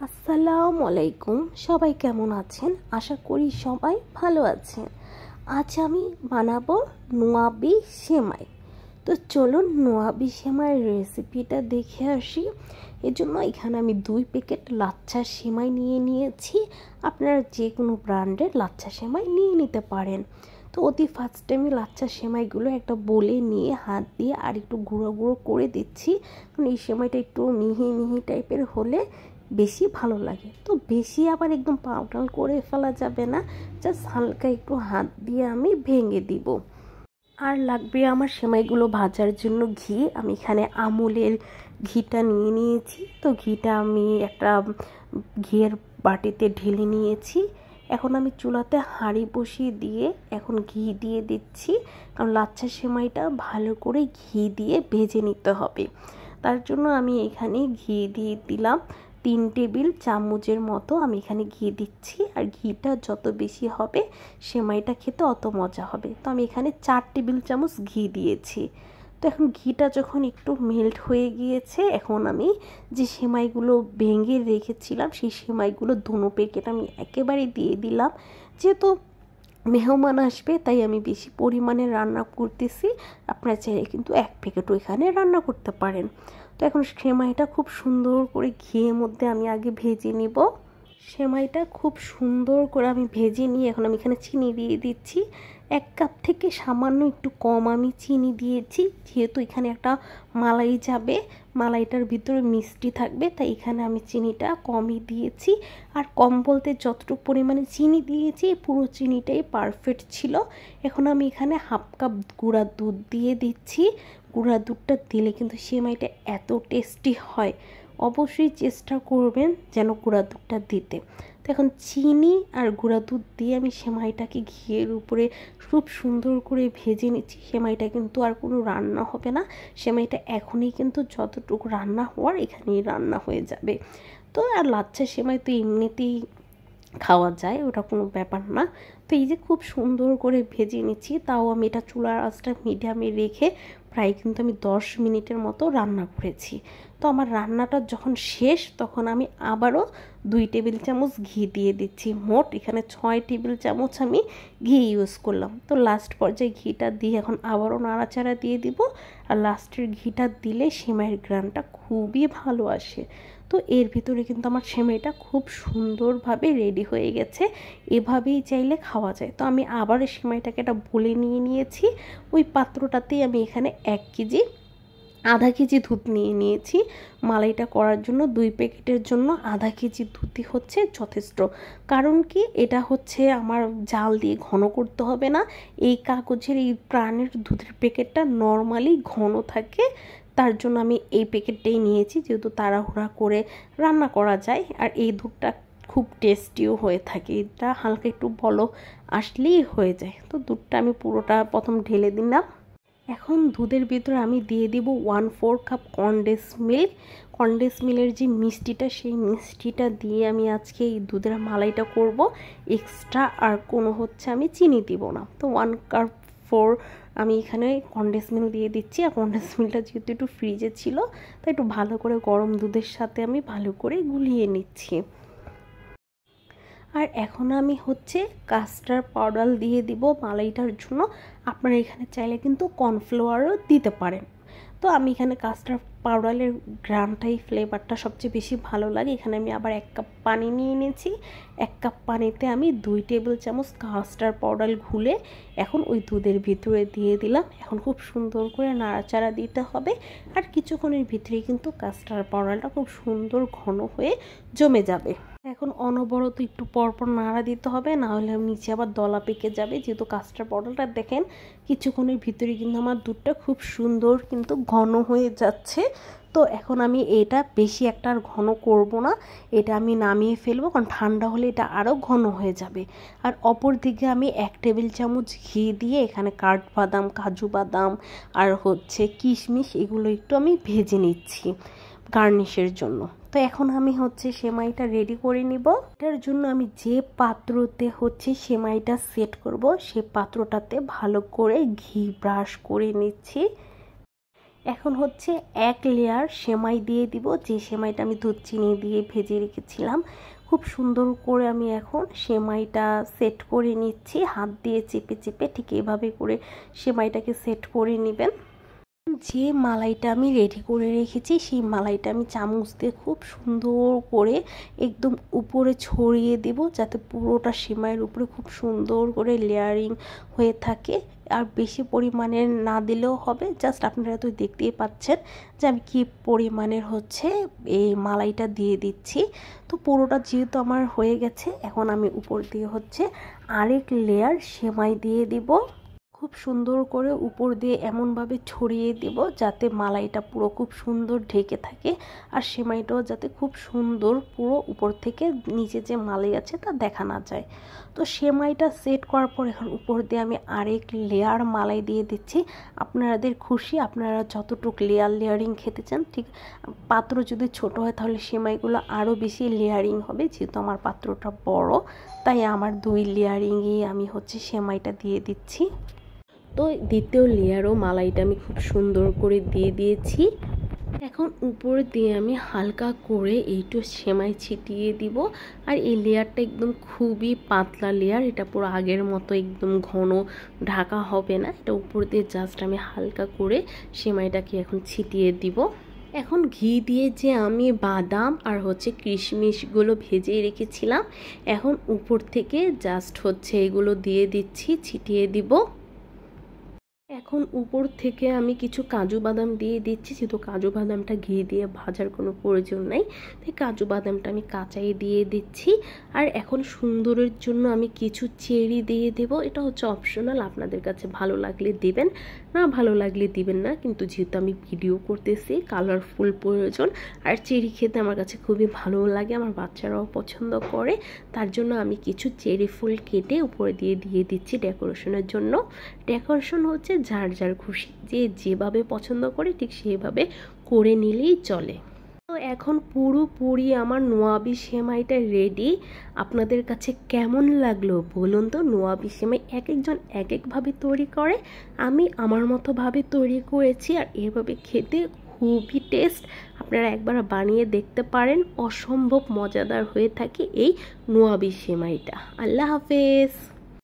আসসালামু আলাইকুম। সবাই কেমন আছেন? আশা করি সবাই ভালো আছেন। আজ আমি বানাবো নোয়াবি সেমাই। তো চলুন নোয়াবি সেমাইয়ের রেসিপিটা দেখে আসি। এজন্য এখানে আমি 2 প্যাকেট লাচ্ছা সেমাই নিয়ে নিয়েছি। আপনারা যে কোনো ব্র্যান্ডের লাচ্ছা সেমাই নিয়ে নিতে পারেন। তো অতি ফার্স্টে আমি লাচ্ছা সেমাইগুলো একটা বোলে নিয়ে হাত দিয়ে আর একটু গুঁড়ো গুঁড়ো করে দিচ্ছি, কারণ এই সেমাইটা একটু মিহি মিহি টাইপের হলে বেশি ভালো লাগে। তো বেশি আবার একদম পাউডার করে ফেলা যাবে না, জাস্ট হালকা একটু হাত দিয়ে আমি ভেঙে দিব। আর লাগবে আমার সেমাইগুলো ভাজার জন্য ঘি। আমি এখানে আমুলের ঘিটা নিয়ে নিয়েছি। তো ঘিটা আমি একটা ঘিয়ের বাটিতে ঢেলে নিয়েছি। এখন আমি চুলাতে হাঁড়ি বসিয়ে দিয়ে এখন ঘি দিয়ে দিচ্ছি, কারণ লাচ্ছা সেমাইটা ভালো করে ঘি দিয়ে ভেজে নিতে হবে। তার জন্য আমি এখানে ঘি দিয়ে দিলাম 3 টেবিল চামচের মতো আমি এখানে ঘি দিচ্ছি। আর ঘিটা যত বেশি হবে সেমাইটা খেতে অত মজা হবে। তো আমি এখানে 4 টেবিল চামচ ঘি দিয়েছি। তো এখন ঘিটা যখন একটু মেল্ট হয়ে গিয়েছে, এখন আমি যে সেমাইগুলো ভেঙে রেখেছিলাম সেই সেমাইগুলো দুনো প্যাকেট আমি একেবারে দিয়ে দিলাম। যেহেতু মেহমান আসবে তাই আমি বেশি পরিমাণে রান্না করতেছি। আপনারা চাইলে কিন্তু 1 প্যাকেটও এখানে রান্না করতে পারেন। তো এখন সেমাইটা খুব সুন্দর করে ঘিয়ের মধ্যে আমি আগে ভেজে নিব। সেমাইটা খুব সুন্দর করে আমি ভেজে নিয়ে এখন আমি এখানে চিনি দিয়ে দিচ্ছি। 1 কাপ থেকে সামান্য একটু কম আমি চিনি দিয়েছি, যেহেতু এখানে একটা মালাই যাবে, মালাইটার ভিতরে মিষ্টি থাকবে, তাই এখানে আমি চিনিটা কমই দিয়েছি। আর কম বলতে যতটুকু পরিমাণে চিনি দিয়েছি পুরো চিনিটাই পারফেক্ট ছিল। এখন আমি এখানে 1/2 কাপ গুঁড়া দুধ দিয়ে দিচ্ছি। গুঁড়া দুধটা দিলে কিন্তু সেমাইটা এত টেস্টি হয়, অবশ্যই চেষ্টা করবেন যেন গুঁড়া দুধটা দিতে। তো এখন চিনি আর গুঁড়া দুধ দিয়ে আমি সেমাইটাকে ঘিয়ের উপরে খুব সুন্দর করে ভেজে নিচ্ছি। সেমাইটা কিন্তু আর কোনো রান্না হবে না, সেমাইটা এখনই কিন্তু যতটুকু রান্না হওয়ার এখানেই রান্না হয়ে যাবে। তো আর লাচ্ছা সেমাই তো এমনিতেই খাওয়া যায়, ওটা কোনো ব্যাপার না। তো এই যে খুব সুন্দর করে ভেজে নিচ্ছি, তাও আমি এটা চুলার আঁচটা মিডিয়ামে রেখে প্রায় কিন্তু আমি 10 মিনিটের মতো রান্না করেছি। তো আমার রান্নাটা যখন শেষ তখন আমি আবারও 2 টেবিল চামচ ঘি দিয়ে দিচ্ছি। মোট এখানে 6 টেবিল চামচ আমি ঘি ইউজ করলাম। তো লাস্ট পর্যায়ে ঘিটা দিয়ে এখন আবারও নাড়াচাড়া দিয়ে দিব। আর লাস্টের ঘিটা দিলে সেমাইয়ের গ্রানটা খুবই ভালো আসে। তো এর ভিতরে কিন্তু আমার সেমাইটা খুব সুন্দরভাবে রেডি হয়ে গেছে। এভাবেই চাইলে খাওয়া যায়। তো আমি আবার সেমাইটাকে একটা বলে নিয়ে নিয়েছি। ওই পাত্রটাতেই আমি এখানে 1 কেজি দুধ নিয়ে নিয়েছি। মালাইটা করার জন্য 2 প্যাকেটের জন্য 1/2 কেজি দুধই হচ্ছে যথেষ্ট। কারণ কি, এটা হচ্ছে আমার জাল দিয়ে ঘন করতে হবে না। এই কাগজের এই প্রাণের দুধের প্যাকেটটা নর্মালি ঘন থাকে, তার জন্য আমি এই প্যাকেটটাই নিয়েছি, যেহেতু তাড়াহুড়া করে রান্না করা যায়। আর এই দুধটা খুব টেস্টিও হয়ে থাকে, এটা হালকা একটু বলক আসলেই হয়ে যায়। তো দুধটা আমি পুরোটা প্রথম ঢেলে দিলাম। এখন দুধের ভিতরে আমি দিয়ে দিব 1/4 কাপ কনডেন্স মিল্ক। কনডেন্স মিল্কের যে মিষ্টিটা, সেই মিষ্টিটা দিয়ে আমি আজকে এই দুধের মালাইটা করব। এক্সট্রা আর কোনো আমি চিনি দিব না। তো 1 কাপ 4 আমি এখানে কনডেন্স মিল্ক দিয়ে দিচ্ছি। আর কনডেন্স মিল্কটা যেহেতু একটু ফ্রিজে ছিল, তাই একটু ভালো করে গরম দুধের সাথে আমি ভালো করে গুলিয়ে নিচ্ছি। আর এখন আমি কাস্টার্ড পাউডার দিয়ে দিব মালাইটার জন্য। আপনারা এখানে চাইলে কিন্তু কর্নফ্লাওয়ারও দিতে পারেন। তো আমি এখানে কাস্টার্ড পাউডারের গ্রানটাই ফ্লেভারটা সবচেয়ে বেশি ভালো লাগে। এখানে আমি আবার 1 কাপ পানি নিয়ে নিয়েছি। 1 কাপ পানিতে আমি 2 টেবিল চামচ কাস্টার্ড পাউডার ঘুলে এখন ওই দুধের ভিতরে দিয়ে দিলাম। এখন খুব সুন্দর করে নাড়াচাড়া দিতে হবে। আর কিছুক্ষণের ভিতরেই কিন্তু কাস্টার্ড পাউডারটা খুব সুন্দর ঘন হয়ে জমে যাবে। এখন অনবরত একটু পরপর নাড়া দিতে হবে, না হলে নিচে আবার দলা পেকে যাবে। যেহেতু কাস্টার্ড পাউডারটা দেখেন কিছুক্ষণের ভিতরে কিন্তু আমার দুধটা খুব সুন্দর কিন্তু ঘন হয়ে যাচ্ছে। তো এখন আমি এটা বেশি একটা আর ঘন করব না, এটা আমি নামিয়ে ফেলবো, কারণ ঠান্ডা হলে এটা আরও ঘন হয়ে যাবে। আর অপর দিকে আমি 1 টেবিল চামচ ঘি দিয়ে এখানে কাঠবাদাম, কাজু বাদাম আর কিশমিশ এগুলো একটু আমি ভেজে নিচ্ছি গার্নিশের জন্য। তো এখন আমি সেমাইটা রেডি করে নিব। এটার জন্য আমি যে পাত্রতে সেমাইটা সেট করব, সে পাত্রটাতে ভালো করে ঘি ব্রাশ করে নিচ্ছি। এখন হচ্ছে এক লেয়ার সেমাই দিয়ে দিব, যে সেমাইটা আমি দুধ চিনি দিয়ে ভেজে রেখেছিলাম। খুব সুন্দর করে আমি এখন সেমাইটা সেট করে নিচ্ছি, হাত দিয়ে চেপে চেপে ঠিক এইভাবে করে সেমাইটাকে সেট করে নেবেন। যে মালাইটা আমি রেডি করে রেখেছি সেই মালাইটা আমি চামচ দিয়ে খুব সুন্দর করে একদম উপরে ছড়িয়ে দেব, যাতে পুরোটা সেমাইয়ের উপরে খুব সুন্দর করে লেয়ারিং হয়ে থাকে। আর বেশি পরিমাণে না দিলেও হবে, জাস্ট আপনারা তো দেখতেই পাচ্ছেন যে আমি কি পরিমাণের হচ্ছে এই মালাইটা দিয়ে দিচ্ছি। তো পুরোটা যেহেতু আমার হয়ে গেছে, এখন আমি উপর দিয়ে হচ্ছে আরেক লেয়ার সেমাই দিয়ে দিব। খুব সুন্দর করে উপর দিয়ে এমনভাবে ছড়িয়ে দেব যাতে মালাইটা পুরো খুব সুন্দর ঢেকে থাকে, আর সেমাইটাও যাতে খুব সুন্দর পুরো উপর থেকে নিচে যে মালাই আছে তা দেখা না যায়। তো সেমাইটা সেট করার পর এখন উপর দিয়ে আমি আরেক লেয়ার মালাই দিয়ে দিচ্ছি। আপনাদের খুশি, আপনারা যতটুকু লেয়ারিং খেতে চান, ঠিক পাত্র যদি ছোট হয় তাহলে সেমাইগুলো আরও বেশি লেয়ারিং হবে। যেহেতু আমার পাত্রটা বড়, তাই আমার 2 লেয়ারিংয়ে আমি হচ্ছে সেমাইটা দিয়ে দিচ্ছি। তো দ্বিতীয় লেয়ারও মালাইটা আমি খুব সুন্দর করে দিয়ে দিয়েছি। এখন উপর দিয়ে আমি হালকা করে এইটু সেমাই ছিটিয়ে দিব। আর এই লেয়ারটা একদম খুবই পাতলা লেয়ার, এটা পুরো আগের মতো একদম ঘন ঢাকা হবে না। এটা উপর দিয়ে জাস্ট আমি হালকা করে সেমাইটাকে এখন ছিটিয়ে দিব। এখন ঘি দিয়ে যে আমি বাদাম আর হচ্ছে কিশমিশগুলো ভেজে রেখেছিলাম, এখন উপর থেকে জাস্ট হচ্ছে এগুলো দিয়ে দিচ্ছি, ছিটিয়ে দিব। এখন উপর থেকে আমি কিছু কাজু বাদাম দিয়ে দিচ্ছি, যেহেতু কাজু বাদামটা ঘি দিয়ে ভাজার কোনো প্রয়োজন নাই, তাই কাজু বাদামটা আমি কাঁচাই দিয়ে দিচ্ছি। আর এখন সুন্দরের জন্য আমি কিছু চেরি দিয়ে দেব। এটা হচ্ছে অপশনাল, আপনাদের কাছে ভালো লাগলে দিবেন, না ভালো লাগলে দিবেন না। কিন্তু যেহেতু আমি ভিডিও করতেছি, কালারফুল প্রয়োজন। আর চেরি খেতে আমার কাছে খুবই ভালো লাগে, আমার বাচ্চারাও পছন্দ করে, তার জন্য আমি কিছু চেরি ফুল কেটে উপরে দিয়ে দিচ্ছি ডেকোরেশনের জন্য। ডেকোরেশন হচ্ছে যার যার খুশি, যে যেভাবে পছন্দ করে ঠিক সেভাবে করে নিলেই চলে। তো এখন পুরোপুরি আমার নোয়াবি সেমাইটা রেডি। আপনাদের কাছে কেমন লাগলো বলুন তো? নোয়াবি সেমাই এক একজন এক একভাবে তৈরি করে, আমি আমার মতো ভাবে তৈরি করেছি, আর এভাবে খেতে খুবই টেস্ট। আপনারা একবার বানিয়ে দেখতে পারেন, অসম্ভব মজাদার হয়ে থাকে এই নোয়াবি সেমাইটা। আল্লাহ হাফেজ।